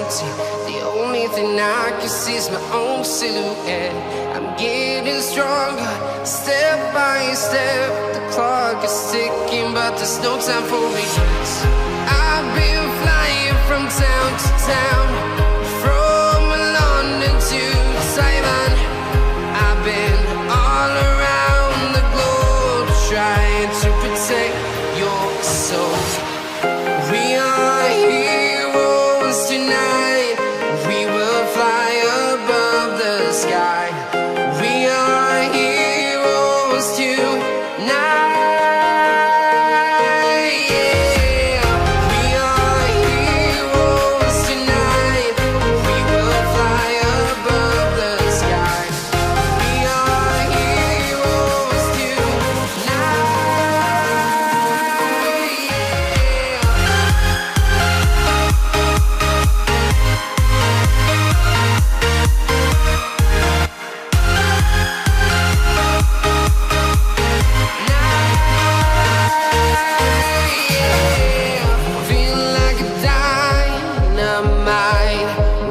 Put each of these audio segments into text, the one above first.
empty. The only thing I can see is my own silhouette. I'm getting stronger, step by step. The clock is ticking, but there's no time for regrets. I've been flying from town to town, from London to Taiwan. I've been all around the globe trying to protect your soul. We are heroes tonight. We will fly above the sky. We are heroes tonight. Yeah. We are heroes tonight. We will fly above the sky. We are heroes tonight. Feel like a dynamite,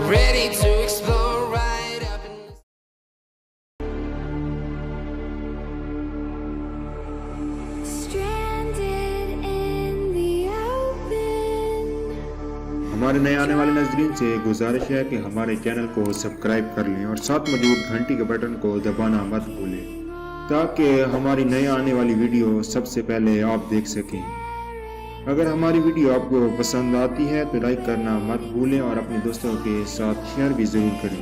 ready to explode right up in the Stranded in the open. हमारे नए आने वाले नाज़रीन से गुजारिश है कि हमारे चैनल को सब्सक्राइब कर लें और साथ मौजूद घंटी के बटन को दबाना मत भूलें ताकि हमारी नए आने वाली वीडियो सबसे पहले आप देख सकें। अगर हमारी वीडियो आपको पसंद आती है तो लाइक करना मत भूलें और अपने दोस्तों के साथ शेयर भी ज़रूर करें।